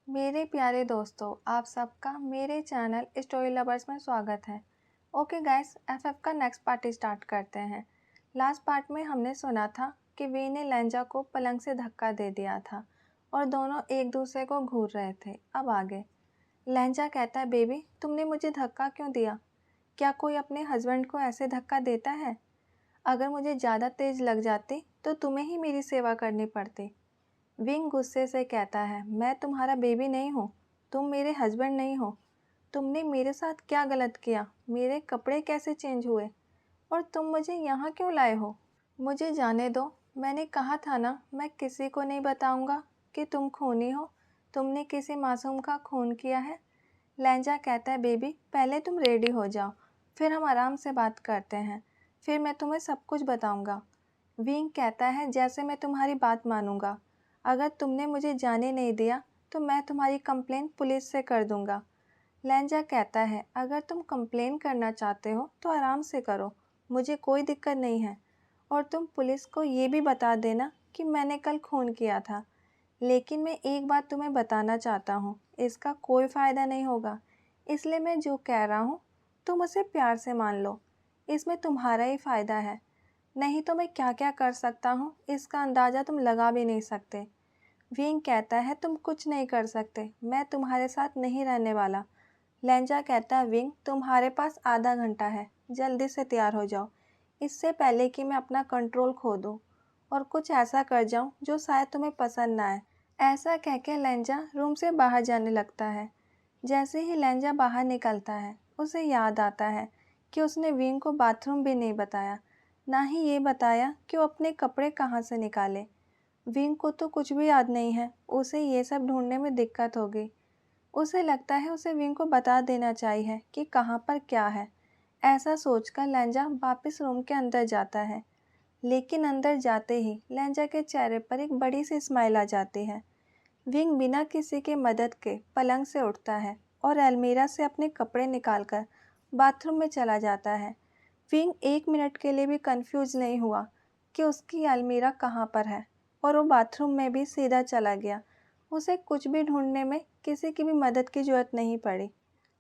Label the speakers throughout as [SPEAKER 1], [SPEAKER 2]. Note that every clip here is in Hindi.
[SPEAKER 1] मेरे प्यारे दोस्तों, आप सबका मेरे चैनल स्टोरी लवर्स में स्वागत है। ओके गाइस, एफएफ का नेक्स्ट पार्ट स्टार्ट करते हैं। लास्ट पार्ट में हमने सुना था कि वी ने लेंजा को पलंग से धक्का दे दिया था और दोनों एक दूसरे को घूर रहे थे। अब आगे लेंजा कहता है, बेबी तुमने मुझे धक्का क्यों दिया? क्या कोई अपने हस्बैंड को ऐसे धक्का देता है? अगर मुझे ज़्यादा तेज लग जाती तो तुम्हें ही मेरी सेवा करनी पड़ती। विंग गुस्से से कहता है, मैं तुम्हारा बेबी नहीं हूँ, तुम मेरे हस्बैंड नहीं हो। तुमने मेरे साथ क्या गलत किया? मेरे कपड़े कैसे चेंज हुए? और तुम मुझे यहाँ क्यों लाए हो? मुझे जाने दो, मैंने कहा था ना मैं किसी को नहीं बताऊँगा कि तुम खूनी हो। तुमने किसी मासूम का खून किया है। लहंजा कहता है, बेबी पहले तुम रेडी हो जाओ, फिर हम आराम से बात करते हैं, फिर मैं तुम्हें सब कुछ बताऊँगा। विंग कहता है, जैसे मैं तुम्हारी बात मानूंगा। अगर तुमने मुझे जाने नहीं दिया तो मैं तुम्हारी कंप्लेन पुलिस से कर दूंगा। लहंजा कहता है, अगर तुम कंप्लेन करना चाहते हो तो आराम से करो, मुझे कोई दिक्कत नहीं है। और तुम पुलिस को ये भी बता देना कि मैंने कल खून किया था। लेकिन मैं एक बात तुम्हें बताना चाहता हूँ, इसका कोई फ़ायदा नहीं होगा। इसलिए मैं जो कह रहा हूँ तुम उसे प्यार से मान लो, इसमें तुम्हारा ही फ़ायदा है। नहीं तो मैं क्या क्या कर सकता हूँ इसका अंदाज़ा तुम लगा भी नहीं सकते। विंग कहता है, तुम कुछ नहीं कर सकते, मैं तुम्हारे साथ नहीं रहने वाला। लहंजा कहता है, विंग तुम्हारे पास आधा घंटा है, जल्दी से तैयार हो जाओ, इससे पहले कि मैं अपना कंट्रोल खो दूँ और कुछ ऐसा कर जाऊँ जो शायद तुम्हें पसंद ना आए। ऐसा कह के लहंजा रूम से बाहर जाने लगता है। जैसे ही लहंजा बाहर निकलता है उसे याद आता है कि उसने विंग को बाथरूम भी नहीं बताया, ना ही ये बताया कि वो अपने कपड़े कहाँ से निकाले। विंग को तो कुछ भी याद नहीं है, उसे ये सब ढूंढने में दिक्कत होगी। उसे लगता है उसे विंग को बता देना चाहिए कि कहाँ पर क्या है। ऐसा सोचकर लहंजा वापस रूम के अंदर जाता है, लेकिन अंदर जाते ही लहंजा के चेहरे पर एक बड़ी सी स्माइल आ जाती है। विंग बिना किसी की मदद के पलंग से उठता है और अलमीरा से अपने कपड़े निकालकर बाथरूम में चला जाता है। विंग एक मिनट के लिए भी कंफ्यूज नहीं हुआ कि उसकी अलमीरा कहाँ पर है और वो बाथरूम में भी सीधा चला गया। उसे कुछ भी ढूंढने में किसी की भी मदद की जरूरत नहीं पड़ी।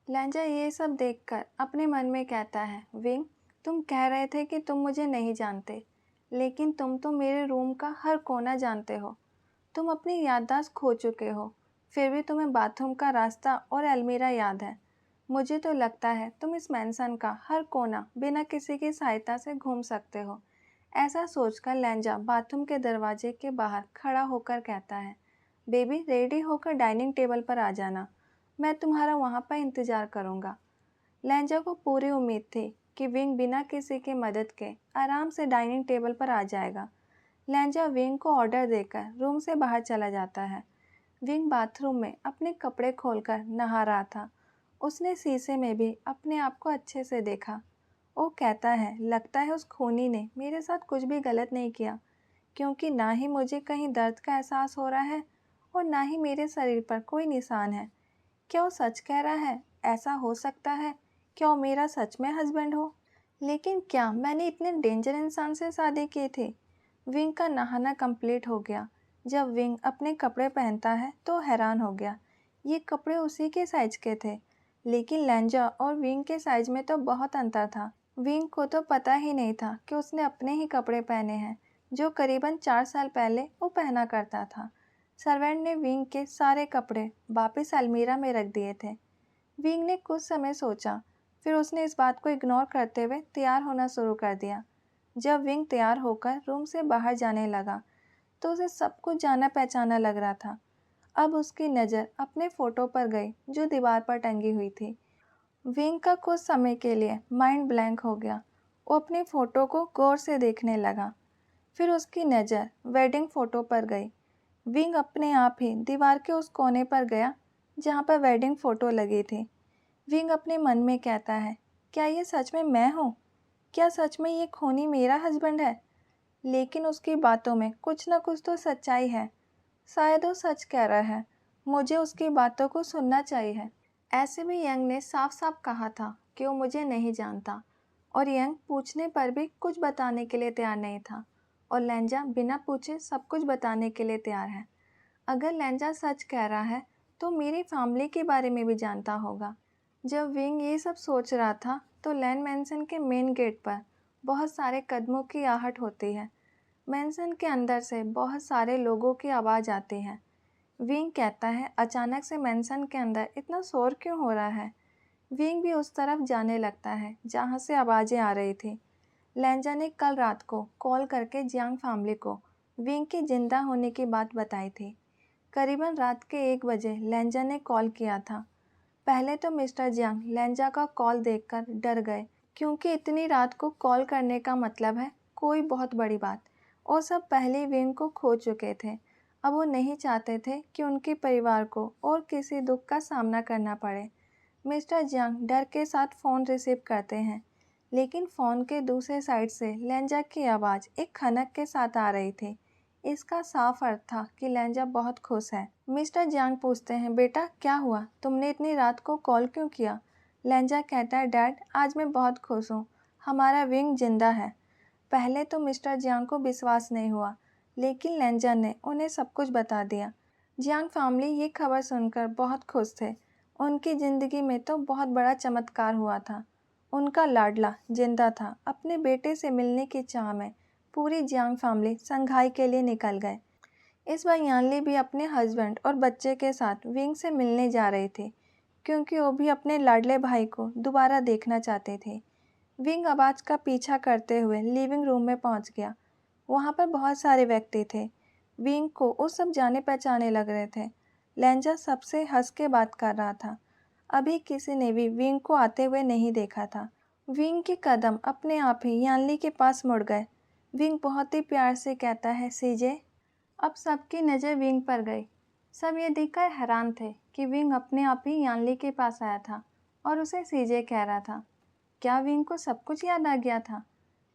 [SPEAKER 1] लहंजा ये सब देखकर अपने मन में कहता है, विंग तुम कह रहे थे कि तुम मुझे नहीं जानते, लेकिन तुम तो मेरे रूम का हर कोना जानते हो। तुम अपनी याददाश्त खो चुके हो, फिर भी तुम्हें बाथरूम का रास्ता और अलमीरा याद है। मुझे तो लगता है तुम इस मैंसन का हर कोना बिना किसी की सहायता से घूम सकते हो। ऐसा सोचकर लहंजा बाथरूम के दरवाजे के बाहर खड़ा होकर कहता है, बेबी रेडी होकर डाइनिंग टेबल पर आ जाना, मैं तुम्हारा वहाँ पर इंतज़ार करूँगा। लहंजा को पूरी उम्मीद थी कि विंग बिना किसी की मदद के आराम से डाइनिंग टेबल पर आ जाएगा। लहंजा विंग को ऑर्डर देकर रूम से बाहर चला जाता है। विंग बाथरूम में अपने कपड़े खोलकर नहा रहा था। उसने शीशे में भी अपने आप को अच्छे से देखा। वो कहता है, लगता है उस खूनी ने मेरे साथ कुछ भी गलत नहीं किया, क्योंकि ना ही मुझे कहीं दर्द का एहसास हो रहा है और ना ही मेरे शरीर पर कोई निशान है। क्या वो सच कह रहा है? ऐसा हो सकता है? क्या वो मेरा सच में हस्बैंड हो? लेकिन क्या मैंने इतने डेंजर इंसान से शादी की थी? विंग का नहाना कंप्लीट हो गया। जब विंग अपने कपड़े पहनता है तो हैरान हो गया। ये कपड़े उसी के साइज के थे, लेकिन लहंजा और विंग के साइज में तो बहुत अंतर था। विंग को तो पता ही नहीं था कि उसने अपने ही कपड़े पहने हैं, जो करीबन 4 साल पहले वो पहना करता था। सर्वेंट ने विंग के सारे कपड़े वापस अलमीरा में रख दिए थे। विंग ने कुछ समय सोचा, फिर उसने इस बात को इग्नोर करते हुए तैयार होना शुरू कर दिया। जब विंग तैयार होकर रूम से बाहर जाने लगा तो उसे सब कुछ जाना पहचाना लग रहा था। अब उसकी नज़र अपने फ़ोटो पर गई जो दीवार पर टंगी हुई थी। विंग का कुछ समय के लिए माइंड ब्लैंक हो गया। वो अपनी फ़ोटो को गौर से देखने लगा। फिर उसकी नज़र वेडिंग फ़ोटो पर गई। विंग अपने आप ही दीवार के उस कोने पर गया जहाँ पर वेडिंग फ़ोटो लगी थी। विंग अपने मन में कहता है, क्या ये सच में मैं हूँ? क्या सच में ये खूनी मेरा हस्बैंड है? लेकिन उसकी बातों में कुछ ना कुछ तो सच्चाई है। शायद वो सच कह रहा है। मुझे उसकी बातों को सुनना चाहिए। ऐसे में यंग ने साफ साफ कहा था कि वो मुझे नहीं जानता, और यंग पूछने पर भी कुछ बताने के लिए तैयार नहीं था, और लहंजा बिना पूछे सब कुछ बताने के लिए तैयार है। अगर लहंजा सच कह रहा है तो मेरी फैमिली के बारे में भी जानता होगा। जब विंग ये सब सोच रहा था तो लैन मैंसन के मेन गेट पर बहुत सारे कदमों की आहट होती है। मैंसन के अंदर से बहुत सारे लोगों की आवाज़ आती है। विंग कहता है अचानक से मैंसन के अंदर इतना शोर क्यों हो रहा है। विंग भी उस तरफ जाने लगता है जहाँ से आवाज़ें आ रही थी। लेंजा ने कल रात को कॉल करके जियांग फैमिली को विंग की जिंदा होने की बात बताई थी। करीबन रात के 1 बजे लेंजा ने कॉल किया था। पहले तो मिस्टर जियांग लेंजा का कॉल देखकर डर गए, क्योंकि इतनी रात को कॉल करने का मतलब है कोई बहुत बड़ी बात। और सब पहले विंग को खो चुके थे। अब वो नहीं चाहते थे कि उनके परिवार को और किसी दुख का सामना करना पड़े। मिस्टर जियांग डर के साथ फ़ोन रिसीव करते हैं, लेकिन फ़ोन के दूसरे साइड से लेंजा की आवाज़ एक खनक के साथ आ रही थी। इसका साफ अर्थ था कि लेंजा बहुत खुश है। मिस्टर जियांग पूछते हैं, बेटा क्या हुआ, तुमने इतनी रात को कॉल क्यों किया। लेंजा कहता है, डैड आज मैं बहुत खुश हूँ, हमारा विंग जिंदा है। पहले तो मिस्टर जियांग को विश्वास नहीं हुआ, लेकिन लेंजा ने उन्हें सब कुछ बता दिया। जियांग फैमिली ये खबर सुनकर बहुत खुश थे। उनकी ज़िंदगी में तो बहुत बड़ा चमत्कार हुआ था। उनका लाडला जिंदा था। अपने बेटे से मिलने की चाह में पूरी जियांग फैमिली संघाई के लिए निकल गए। इस बार यानली भी अपने हस्बैंड और बच्चे के साथ विंग से मिलने जा रहे थे, क्योंकि वो भी अपने लाडले भाई को दोबारा देखना चाहते थे। विंग आवाज़ का पीछा करते हुए लिविंग रूम में पहुंच गया। वहां पर बहुत सारे व्यक्ति थे। विंग को वो सब जाने पहचाने लग रहे थे। लेंजा सबसे हंस के बात कर रहा था। अभी किसी ने भी विंग को आते हुए नहीं देखा था। विंग के कदम अपने आप ही यानली के पास मुड़ गए। विंग बहुत ही प्यार से कहता है, सीजे। अब सबकी नज़र विंग पर गई। सब ये देखकर हैरान थे कि विंग अपने आप ही यानली के पास आया था और उसे सीजे कह रहा था। क्या विंग को सब कुछ याद आ गया था।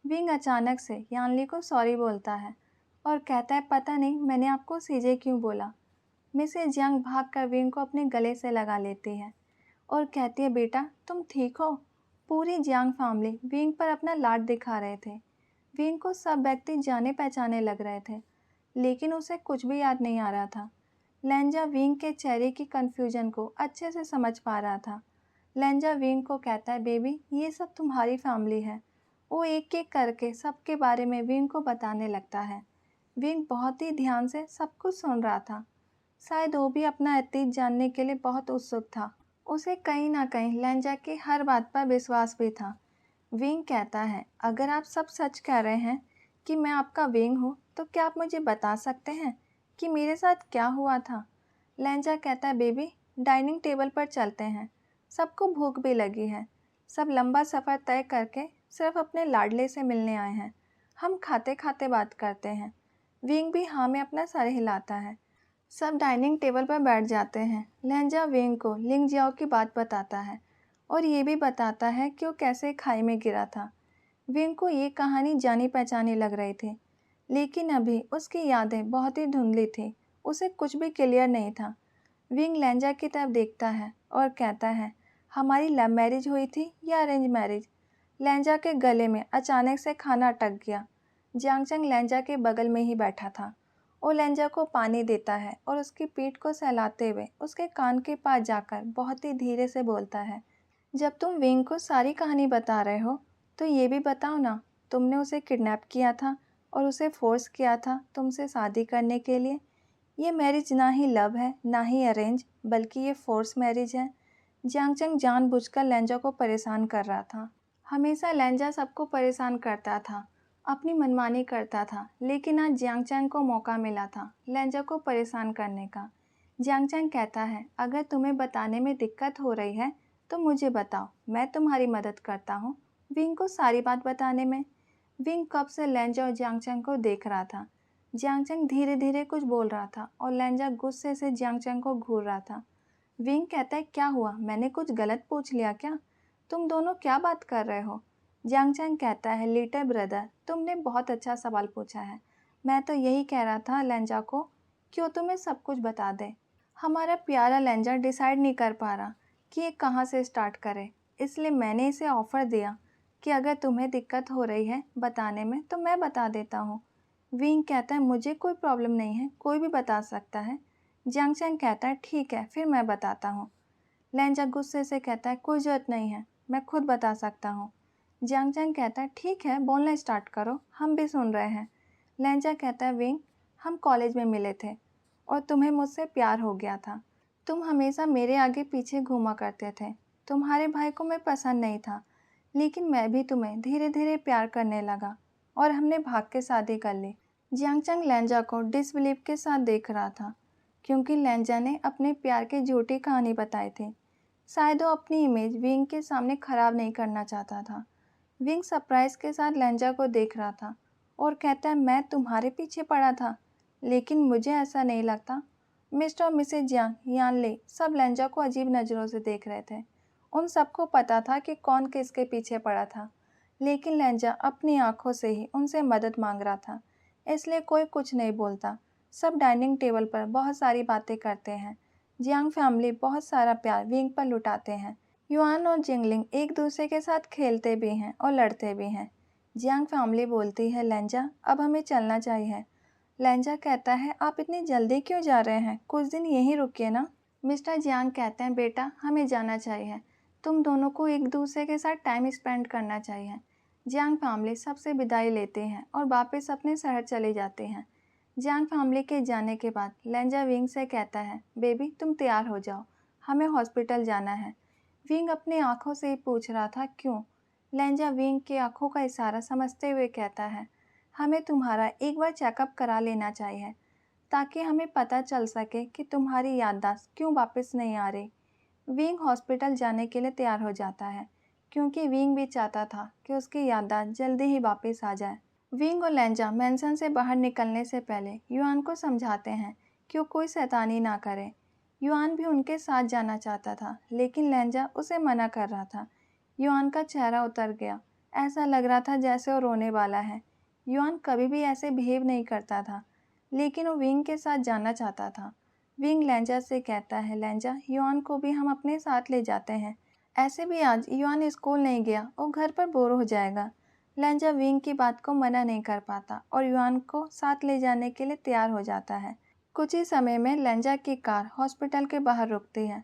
[SPEAKER 1] विंग अचानक से यानली को सॉरी बोलता है और कहता है, पता नहीं मैंने आपको सीजे क्यों बोला। मिसेज जियांग भागकर विंग को अपने गले से लगा लेती है और कहती है, बेटा तुम ठीक हो। पूरी जियांग फैमिली विंग पर अपना लाड दिखा रहे थे। विंग को सब व्यक्ति जाने पहचाने लग रहे थे, लेकिन उसे कुछ भी याद नहीं आ रहा था। लेंजा विंग के चेहरे की कन्फ्यूजन को अच्छे से समझ पा रहा था। लेंजा विंग को कहता है, बेबी ये सब तुम्हारी फैमिली है। वो एक एक करके सबके बारे में विंग को बताने लगता है। विंग बहुत ही ध्यान से सब कुछ सुन रहा था। शायद वो भी अपना अतीत जानने के लिए बहुत उत्सुक था। उसे कहीं ना कहीं लेंजा की हर बात पर विश्वास भी था। विंग कहता है, अगर आप सब सच कह रहे हैं कि मैं आपका विंग हूँ, तो क्या आप मुझे बता सकते हैं कि मेरे साथ क्या हुआ था। लेंजा कहता है, बेबी डाइनिंग टेबल पर चलते हैं, सबको भूख भी लगी है। सब लंबा सफ़र तय करके सिर्फ अपने लाडले से मिलने आए हैं। हम खाते खाते बात करते हैं। विंग भी हाँ में अपना सर हिलाता है। सब डाइनिंग टेबल पर बैठ जाते हैं। लेंजा विंग को लिंग जियाओ की बात बताता है और ये भी बताता है कि वो कैसे खाई में गिरा था। विंग को ये कहानी जानी पहचानी लग रही थी, लेकिन अभी उसकी यादें बहुत ही धुंधली थी। उसे कुछ भी क्लियर नहीं था। विंग लेंजा की तरफ देखता है और कहता है, हमारी लव मैरिज हुई थी या अरेंज मैरिज। लेंजा के गले में अचानक से खाना अटक गया। जियांगचंग लेंजा के बगल में ही बैठा था। वो लेंजा को पानी देता है और उसकी पीठ को सहलाते हुए उसके कान के पास जाकर बहुत ही धीरे से बोलता है, जब तुम विंग को सारी कहानी बता रहे हो तो ये भी बताओ ना, तुमने उसे किडनैप किया था और उसे फोर्स किया था तुमसे शादी करने के लिए। ये मैरिज ना ही लव है ना ही अरेंज, बल्कि ये फोर्स मैरिज है। जियांगचंग जानबूझकर लेंजा को परेशान कर रहा था। हमेशा लेंजा सबको परेशान करता था, अपनी मनमानी करता था, लेकिन आज जियांगचंग को मौका मिला था लेंजा को परेशान करने का। जियांगचंग कहता है, अगर तुम्हें बताने में दिक्कत हो रही है तो मुझे बताओ, मैं तुम्हारी मदद करता हूँ विंग को सारी बात बताने में। विंग कब से लेंजा और जियांगचंग को देख रहा था। जियांगचंग धीरे धीरे कुछ बोल रहा था और लेंजा गुस्से से जियांगचंग को घूर रहा था। विंग कहता है, क्या हुआ, मैंने कुछ गलत पूछ लिया क्या, तुम दोनों क्या बात कर रहे हो। जियांगचंग कहता है, लिटिल ब्रदर तुमने बहुत अच्छा सवाल पूछा है। मैं तो यही कह रहा था लेंजा को कि वो तुम्हें सब कुछ बता दे। हमारा प्यारा लेंजा डिसाइड नहीं कर पा रहा कि ये कहाँ से स्टार्ट करे, इसलिए मैंने इसे ऑफ़र दिया कि अगर तुम्हें दिक्कत हो रही है बताने में तो मैं बता देता हूँ। विंग कहता है, मुझे कोई प्रॉब्लम नहीं है, कोई भी बता सकता है। जियांग चैंग कहता है ठीक है, फिर मैं बताता हूँ। लेंजा गुस्से से कहता है कोई ज़रूरत नहीं है, मैं खुद बता सकता हूँ। जियांग चैंग कहता है ठीक है, बोलना स्टार्ट करो, हम भी सुन रहे हैं। लेंजा कहता है विंग, हम कॉलेज में मिले थे और तुम्हें मुझसे प्यार हो गया था। तुम हमेशा मेरे आगे पीछे घूमा करते थे। तुम्हारे भाई को मैं पसंद नहीं था, लेकिन मैं भी तुम्हें धीरे धीरे प्यार करने लगा और हमने भाग के शादी कर ली। जियांग चैंग लेंजा को डिसबिलीव के साथ देख रहा था, क्योंकि लेंजा ने अपने प्यार की झूठी कहानी बताई थी। शायद वो अपनी इमेज विंग के सामने खराब नहीं करना चाहता था। विंग सरप्राइज के साथ लेंजा को देख रहा था और कहता है मैं तुम्हारे पीछे पड़ा था, लेकिन मुझे ऐसा नहीं लगता। मिस्टर और मिसेज जियांग, यानले सब लेंजा को अजीब नज़रों से देख रहे थे। उन सबको पता था कि कौन किसके पीछे पड़ा था, लेकिन लेंजा अपनी आंखों से ही उनसे मदद मांग रहा था, इसलिए कोई कुछ नहीं बोलता। सब डाइनिंग टेबल पर बहुत सारी बातें करते हैं। जियांग फैमिली बहुत सारा प्यार विंग पर लुटाते हैं। युआन और जिंगलिंग एक दूसरे के साथ खेलते भी हैं और लड़ते भी हैं। जियांग फैमिली बोलती है लेंजा अब हमें चलना चाहिए। लेंजा कहता है आप इतनी जल्दी क्यों जा रहे हैं, कुछ दिन यहीं रुकिए ना। मिस्टर जियांग कहते हैं बेटा हमें जाना चाहिए, तुम दोनों को एक दूसरे के साथ टाइम स्पेंड करना चाहिए। जियांग फैमिली सबसे विदाई लेते हैं और वापस अपने शहर चले जाते हैं। जियांग फैमिली के जाने के बाद लेंजा विंग से कहता है बेबी तुम तैयार हो जाओ, हमें हॉस्पिटल जाना है। विंग अपनी आंखों से ही पूछ रहा था क्यों। लेंजा विंग की आंखों का इशारा समझते हुए कहता है हमें तुम्हारा एक बार चेकअप करा लेना चाहिए, ताकि हमें पता चल सके कि तुम्हारी याददाश्त क्यों वापस नहीं आ रही। विंग हॉस्पिटल जाने के लिए तैयार हो जाता है, क्योंकि विंग भी चाहता था कि उसकी याददाश्त जल्दी ही वापस आ जाए। विंग और लेंजा मैंसन से बाहर निकलने से पहले युआन को समझाते हैं कि वो कोई शैतानी ना करे। युआन भी उनके साथ जाना चाहता था, लेकिन लेंजा उसे मना कर रहा था। युआन का चेहरा उतर गया, ऐसा लग रहा था जैसे वो रोने वाला है। युआन कभी भी ऐसे बिहेव नहीं करता था, लेकिन वो विंग के साथ जाना चाहता था। विंग लेंजा से कहता है लेंजा युआन को भी हम अपने साथ ले जाते हैं, ऐसे भी आज युआन स्कूल नहीं गया, वो घर पर बोर हो जाएगा। लेंजा विंग की बात को मना नहीं कर पाता और युआन को साथ ले जाने के लिए तैयार हो जाता है। कुछ ही समय में लेंजा की कार हॉस्पिटल के बाहर रुकती है।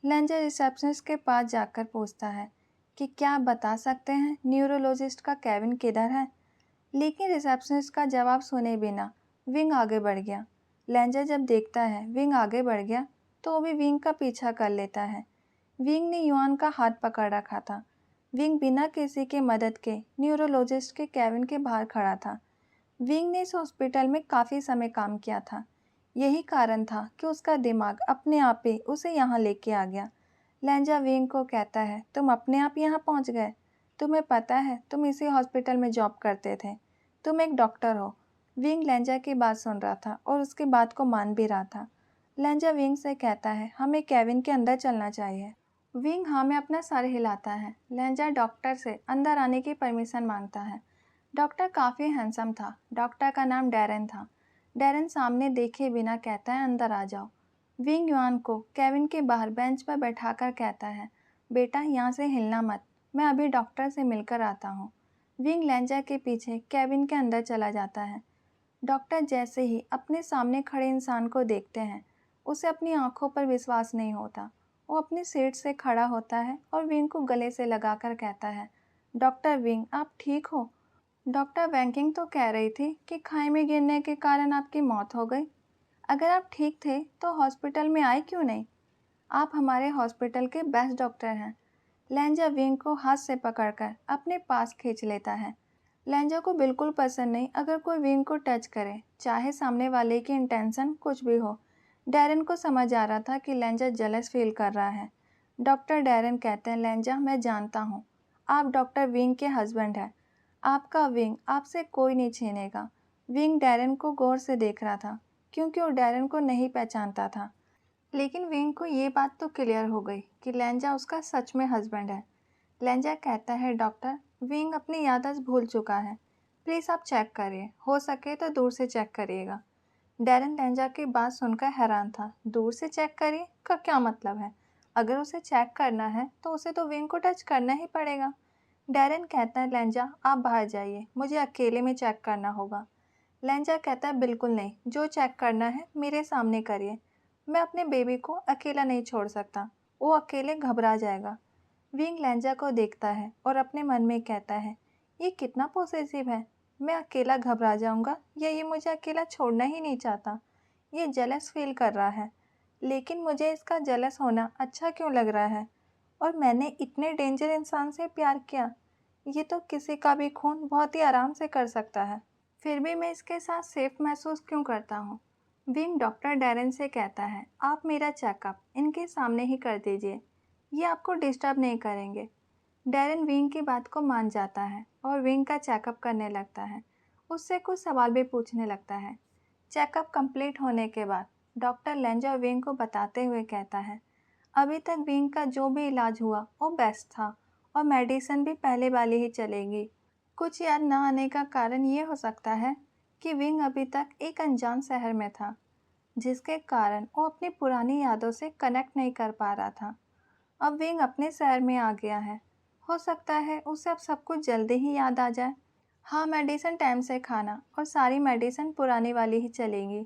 [SPEAKER 1] लेंजा रिसेप्शनिस्ट के पास जाकर पूछता है कि क्या आप बता सकते हैं न्यूरोलॉजिस्ट का केविन किधर है। लेकिन रिसेप्शनिस्ट का जवाब सुने बिना विंग आगे बढ़ गया। लेंजा जब देखता है विंग आगे बढ़ गया तो वो भी विंग का पीछा कर लेता है। विंग ने युआन का हाथ पकड़ रखा था। विंग बिना किसी के मदद के न्यूरोलॉजिस्ट के केबिन के बाहर खड़ा था। विंग ने इस हॉस्पिटल में काफ़ी समय काम किया था, यही कारण था कि उसका दिमाग अपने आप ही उसे यहाँ लेके आ गया। लेंजा विंग को कहता है तुम अपने आप यहाँ पहुँच गए, तुम्हें पता है तुम इसी हॉस्पिटल में जॉब करते थे, तुम एक डॉक्टर हो। विंग लेंजा की बात सुन रहा था और उसकी बात को मान भी रहा था। लेंजा विंग से कहता है हमें केबिन के अंदर चलना चाहिए। विंग हाँ में अपना सर हिलाता है। लेंजा डॉक्टर से अंदर आने की परमिशन मांगता है। डॉक्टर काफ़ी हैंडसम था। डॉक्टर का नाम डैरेन था। डैरेन सामने देखे बिना कहता है अंदर आ जाओ। विंग युआन को केबिन के बाहर बेंच पर बैठाकर कहता है बेटा यहाँ से हिलना मत, मैं अभी डॉक्टर से मिलकर आता हूँ। विंग लेंजा के पीछे केबिन के अंदर चला जाता है। डॉक्टर जैसे ही अपने सामने खड़े इंसान को देखते हैं, उसे अपनी आंखों पर विश्वास नहीं होता। वो अपनी सीट से खड़ा होता है और विंग को गले से लगाकर कहता है डॉक्टर विंग आप ठीक हो। डॉक्टर वैंकिंग तो कह रही थी कि खाई में गिरने के कारण आपकी मौत हो गई। अगर आप ठीक थे तो हॉस्पिटल में आए क्यों नहीं? आप हमारे हॉस्पिटल के बेस्ट डॉक्टर हैं। लेंजा विंग को हाथ से पकड़कर अपने पास खींच लेता है। लेंजा को बिल्कुल पसंद नहीं अगर कोई विंग को टच करे, चाहे सामने वाले की इंटेंशन कुछ भी हो। डैरेन को समझ आ रहा था कि लेंजा जेलस फील कर रहा है। डॉक्टर डैरेन कहते हैं लेंजा मैं जानता हूँ आप डॉक्टर विंग के हस्बैंड हैं, आपका विंग आपसे कोई नहीं छीनेगा। विंग डैरेन को गौर से देख रहा था, क्योंकि वो डैरेन को नहीं पहचानता था। लेकिन विंग को ये बात तो क्लियर हो गई कि लेंजा उसका सच में हस्बैंड है। लेंजा कहता है डॉक्टर विंग अपनी याददाश्त भूल चुका है, प्लीज़ आप चेक करिए, हो सके तो दूर से चेक करिएगा। डैरेन लेंजा की बात सुनकर हैरान था। दूर से चेक करिए का क्या मतलब है? अगर उसे चेक करना है तो उसे तो विंग को टच करना ही पड़ेगा। डैरेन कहता है लेंजा आप बाहर जाइए, मुझे अकेले में चेक करना होगा। लेंजा कहता है बिल्कुल नहीं, जो चेक करना है मेरे सामने करिए। मैं अपने बेबी को अकेला नहीं छोड़ सकता, वो अकेले घबरा जाएगा। विंग लेंजा को देखता है और अपने मन में कहता है, ये कितना पॉसेसिव है। मैं अकेला घबरा जाऊंगा या ये मुझे अकेला छोड़ना ही नहीं चाहता। ये जेलस फील कर रहा है, लेकिन मुझे इसका जेलस होना अच्छा क्यों लग रहा है? और मैंने इतने डेंजर इंसान से प्यार किया। ये तो किसी का भी खून बहुत ही आराम से कर सकता है। फिर भी मैं इसके साथ सेफ महसूस क्यों करता हूँ? विंग डॉक्टर डैरेन से कहता है, आप मेरा चेकअप इनके सामने ही कर दीजिए, ये आपको डिस्टर्ब नहीं करेंगे। डैरेन विंग की बात को मान जाता है और विंग का चेकअप करने लगता है। उससे कुछ सवाल भी पूछने लगता है। चेकअप कंप्लीट होने के बाद डॉक्टर लेंजा विंग को बताते हुए कहता है, अभी तक विंग का जो भी इलाज हुआ वो बेस्ट था और मेडिसिन भी पहले वाली ही चलेगी। कुछ याद न आने का कारण ये हो सकता है कि विंग अभी तक एक अनजान शहर में था, जिसके कारण वो अपनी पुरानी यादों से कनेक्ट नहीं कर पा रहा था। अब विंग अपने शहर में आ गया है। हो सकता है उसे अब सब कुछ जल्दी ही याद आ जाए। हाँ, मेडिसिन टाइम से खाना और सारी मेडिसिन पुरानी वाली ही चलेगी।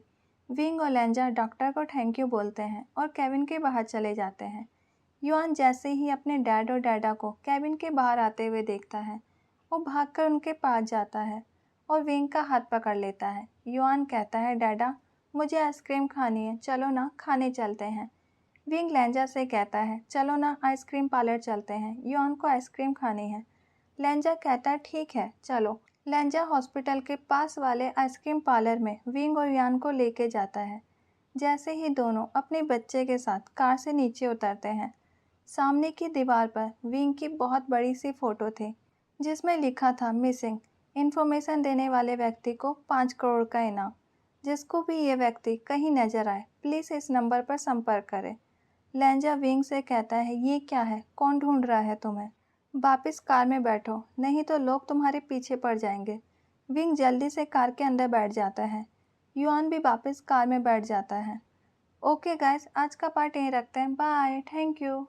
[SPEAKER 1] विंग और लेंजा डॉक्टर को थैंक यू बोलते हैं और केविन के बाहर चले जाते हैं। युआन जैसे ही अपने डैड और डैडा को केबिन के बाहर आते हुए देखता है, वो भागकर उनके पास जाता है और विंग का हाथ पकड़ लेता है। युआन कहता है, डैडा मुझे आइसक्रीम खानी है, चलो ना खाने चलते हैं। विंग लेंजा से कहता है, चलो ना आइसक्रीम पार्लर चलते हैं, युआन को आइसक्रीम खानी है। लेंजा कहता है, ठीक है चलो। लेंजा हॉस्पिटल के पास वाले आइसक्रीम पार्लर में विंग और युआन को लेके जाता है। जैसे ही दोनों अपने बच्चे के साथ कार से नीचे उतरते हैं, सामने की दीवार पर विंग की बहुत बड़ी सी फोटो थी, जिसमें लिखा था मिसिंग। इन्फॉर्मेशन देने वाले व्यक्ति को 5 करोड़ का इनाम। जिसको भी ये व्यक्ति कहीं नजर आए, प्लीज़ इस नंबर पर संपर्क करें। लेंजा विंग से कहता है, ये क्या है, कौन ढूंढ रहा है तुम्हें? वापस कार में बैठो, नहीं तो लोग तुम्हारे पीछे पड़ जाएंगे। विंग जल्दी से कार के अंदर बैठ जाता है। युआन भी वापस कार में बैठ जाता है। ओके गाइस, आज का पार्ट यहीं रखते हैं। Bye, thank you.